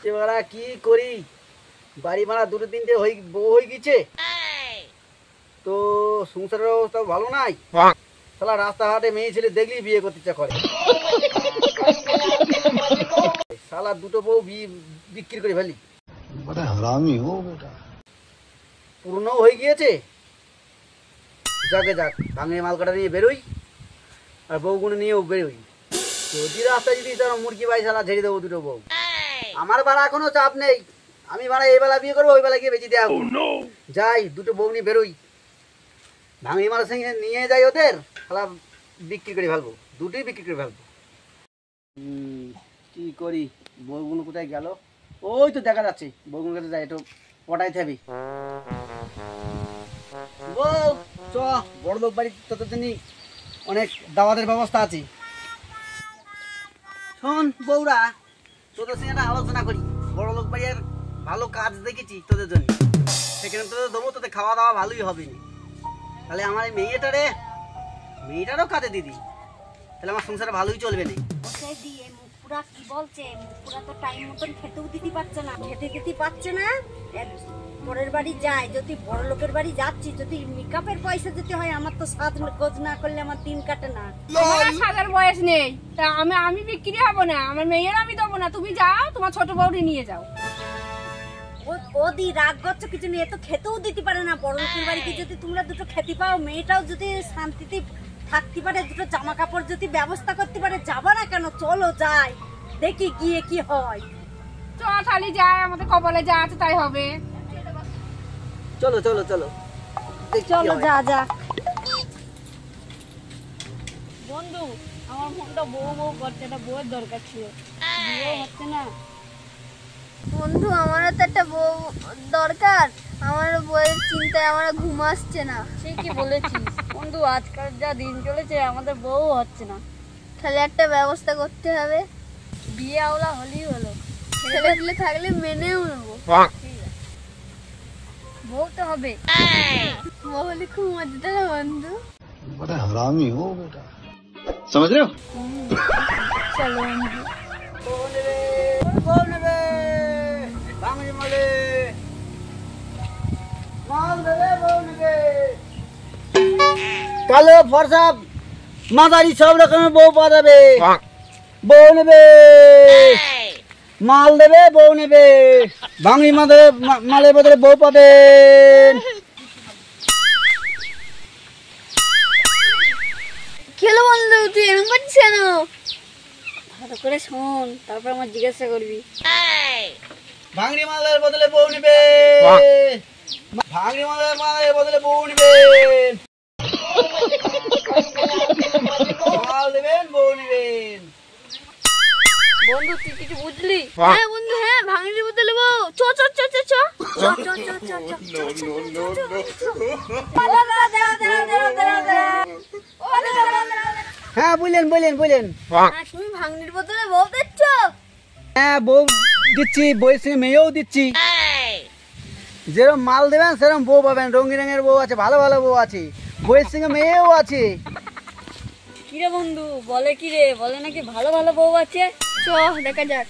এবার কি করি, বাড়ি ভাড়া দুটো তিনটে বউ হয়ে গেছে, তো সংসারের অবস্থা ভালো নাই। শালা রাস্তাঘাটে মেয়ে ছেলে দেখলেই বিয়ে করতে ইচ্ছা করে। শালা দুটো বউ বিক্রি করে ফেলি, হারামি হো বেটা। পুরনো হয়ে গিয়েছে, যাকে যাক ভাঙে মাল কাটা নিয়ে বেরোই আর বউগুলো নিয়েও বেরোই। যদি রাস্তায় যদি তারা মুরগি পাই শালা ঝেড়ে দেবো দুটো বউ। আমার ভাড়া এখনো চাপ নেই, আমি ভাড়া এই বেলা বিয়ে করবো, ওই বেলা গিয়ে বেঁচে দেওয়া যাই। দুটো বউ নিয়ে বেরোই, ভাঙি মালের সঙ্গে নিয়ে যাই ওদের, শালা বিক্রি করে ফেলবো, দুটোই বিক্রি করে ফেলবো। কি করি, বউগুলো কোথায় গেল? ওই তো দেখা যাচ্ছে, বউগুলোর কাছে যাই, একটু পটাইতে হবে। বউ চ, বড় লোক বাড়ি তোদের জন্য অনেক দাওয়াতের ব্যবস্থা আছে। শোন বউরা, তোদের সঙ্গে একটা আলোচনা করি। বড় লোক বাড়ি আর ভালো কাজ দেখেছি তোদের জন্য, সেখানে তোদের দেবো, তোদের খাওয়া দাওয়া ভালোই হবে। তাহলে আমার এই মেয়েটারও কাজে দিদি, তাহলে আমার সংসারে ভালোই চলবে না। মুখপুরা কি বলছে, মুখপুরা তো টাইম মতন খেতেও দিতে পারছে না, খেতে পারছে না। পরের বাড়ি যায়, যদি বড় লোকের বাড়ি যাচ্ছি, যদি মেকআপের পয়সা দিতে হয়, আমার তো সাত খোঁজ না করলে আমার দিন কাটে না। আমার সাজার বয়স নেই, তা আমি বিক্রি হবো না, আমার মেয়ের আমি দেবো না। তুমি যাও, তোমার ছোট বউরি নিয়ে যাও। ওদি রাগ করছো কিছু নেই, তো খেতেও দিতে পারে না। বড় লোকের বাড়িতে যদি তোমরা দুটো খেতে পাও, মেয়েটাও যদি শান্তিতে থাকতে পারে, দুটো জামা কাপড় যদি ব্যবস্থা করতে পারে, যাবা না কেন? চলো যাই, দেখি গিয়ে কি হয়। চ খালি যায়, আমাদের কপালে যা আছে তাই হবে। চলো চলো চলো চলো, যা যা। বন্ধু, আমার মনটা বউ বউ করছে, একটা বউয়ের দরকার ছিল, বিয়ে হচ্ছে না। বন্ধু, আমারও তো একটা বউ দরকার, আমার বউয়ের চিন্তায় আমার ঘুম আসছে না। ঠিকই বলেছিস বন্ধু, আজকাল যা দিন চলেছে, আমাদের বউ হচ্ছে না। তাহলে একটা ব্যবস্থা করতে হবে, বিয়ে আওলা হলেই হলো। ছেলে দিলে থাকলে মেনেও নেবো, বউ তো হবে। বউ হলে খুব মজাদার বন্ধু। बड़ा हरामी हो बेटा, समझ रहे हो? চলো বন্ধু। কালো ফর্সা মাদারি সব রকমের বউ পাওয়া যাবে। বউ নেবে, মাল দেবে, বউ নেবে, ভাঙি মালের বদলে বউ পাবেন। খেলো বন্ধু, তুই এরকম করছিস কেন? ভালো করে শোন, তারপর আমার জিজ্ঞাসা করবি। ভাঙড়ি মালের বদলে বউ নেবে, ভাঙড়ি মালের বদলে বউ নেবে, মাল দেবেন, বউ নেবেন। বন্ধু তুই কিছু বুঝলি? হ্যাঁ বন্ধু, হ্যাঁ, ভাঙড়ির বদলে বউ। চ চ চ চ চ হ্যাঁ বললেন বললেন বললেন। তুমি ভাঙড়ির বদলে বউ দিচ্ছ? হ্যাঁ বউ দিচ্ছি, বউয়ের সঙ্গে মেয়েও দিচ্ছি। যেরকম মাল দেবেন সেরকম বউ পাবেন। রঙিন রঙের বউ আছে, ভালো ভালো বউ আছে, বউয়ের সঙ্গে মেয়েও আছে। কিরে বন্ধু, বলে কি রে, বলে নাকি ভালো ভালো বউ আছে। চ দেখা যাক।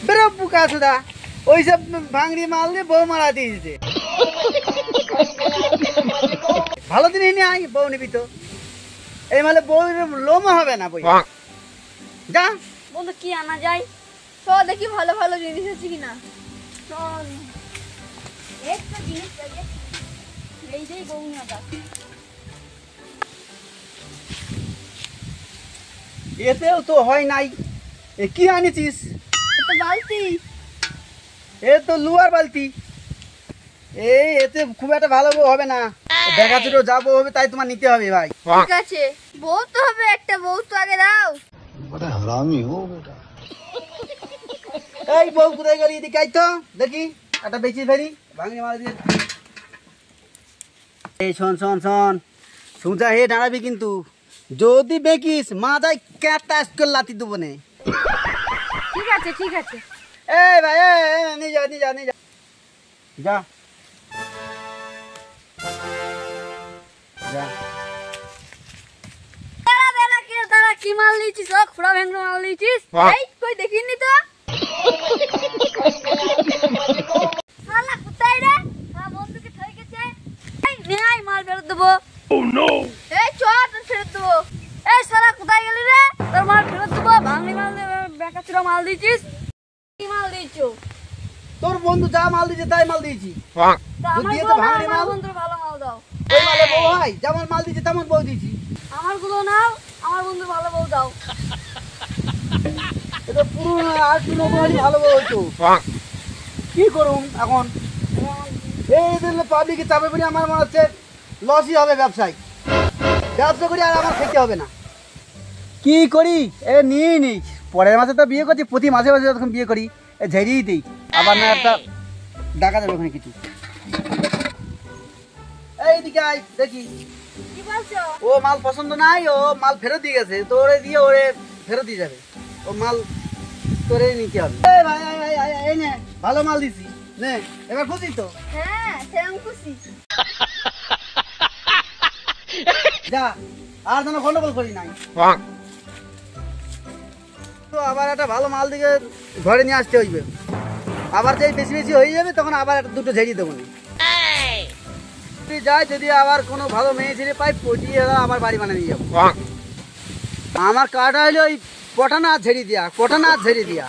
বেরো বুকা সুদা, ওইসব ভাঙড়ি মাল দিয়ে বউ মারা দিয়েছে। ভালো দিন এনে আই, বউ নিবি তো। এই মালে বউ লোমও হবে না বই। যা বন্ধু, কি আনা যায়? চ দেখি ভালো ভালো জিনিস আছে কিনা। চল, একটা জিনিস লাগে, এই যে বউ না। এতেও তো হয় নাই। এ কি আনিছিস? এটা বালতি। এ তো লুয়ার বালতি। এতে খুব একটা ভালো বউ হবে না, দেখা ছিল যা বউ হবে তাই তোমার নিতে হবে ভাই। ঠিক আছে, বউ তো হবে একটা, বউ তো আগে দাও। বড় হারামি হো বেটা। এই বউ কোথায় গেলি? এদিকে আই তো দেখি, একটা বেশি ফেরি ভাঙি মারা দিয়ে। এই শোন শোন শোন, সোজা হে দাঁড়াবি কিন্তু, যদি বেকিস মাথায় ক্যাটা করে লাতি দেবো নে। ঠিক আছে ঠিক আছে। এই ভাই নিয়ে যা নিয়ে যা নিয়ে যা যা যা। তারা কি মাল নিয়েছিস? খোড়া ভেঙে মাল নিয়েছিস? এই কই দেখিনি তো। শালা কোথায় রে? আমার বন্ধুকে ঠকে গেছে। এই নে আই মাল ফেরত দেবো। ও নো। এই চল তোর ফেরত দেবো। এই শালা কোথায় গেলি রে? তোর মাল ফেরত দেবো। ভাঙনি মাল বেকাচুরা মাল দিয়েছিস। কি মাল দিয়েছো? তোর বন্ধু যা মাল দিয়েছে তাই মাল দিয়েছি। আমার দিয়েছে ভাঙনি মাল। বন্ধুর ভালো মাল দাও। ওই মালে বউ হয়, যেমন মাল দিয়েছে তেমন বউ দিয়েছি। আমার গুলো নাও, আমার বন্ধুর ভালো বউ দাও। এটা পুরো আর কি নতুন ভালো বউ হইতো। কি করুম এখন? এই দিন পাবলিকের চাপে পড়ে আমার মনে হচ্ছে লসই হবে ব্যবসায়। ব্যবসা করি আর আমার খেতে হবে না। কি করি এ নিয়েই নেই। পরের মাসে তো বিয়ে করছি, প্রতি মাসে মাসে যখন বিয়ে করি এ ঝেড়েই দিই। আবার না একটা দেখা যাবে ওখানে কিছু। এইদিকে আয় দেখি। কি বলছো? ও মাল পছন্দ নাই, ও মাল ফেরত দিয়ে গেছে। তো ওরে দিয়ে ওরে ফেরত দিয়ে যাবে। ও মাল তোরে নিতে হবে। এই ভাই এই নে ভালো মাল দিছি নে, এবার খুশি তো? হ্যাঁ সেরকম খুশি। যা আর যেন গন্ডগোল করি নাই। তো আবার একটা ভালো মাল দিকে ঘরে নিয়ে আসতে হইবে। আবার যেই বেশি বেশি হয়ে যাবে তখন আবার একটা দুটো ঝেড়িয়ে দেবো না। যদি যাই, যদি আবার কোনো ভালো মেয়ে ছেলে পাই পটিয়ে আবার বাড়ি বানিয়ে নিয়ে যাবো। আমার কাটা হইলে ওই পটানা ঝেড়ি দিয়া, পটানা ঝেড়ি দিয়া।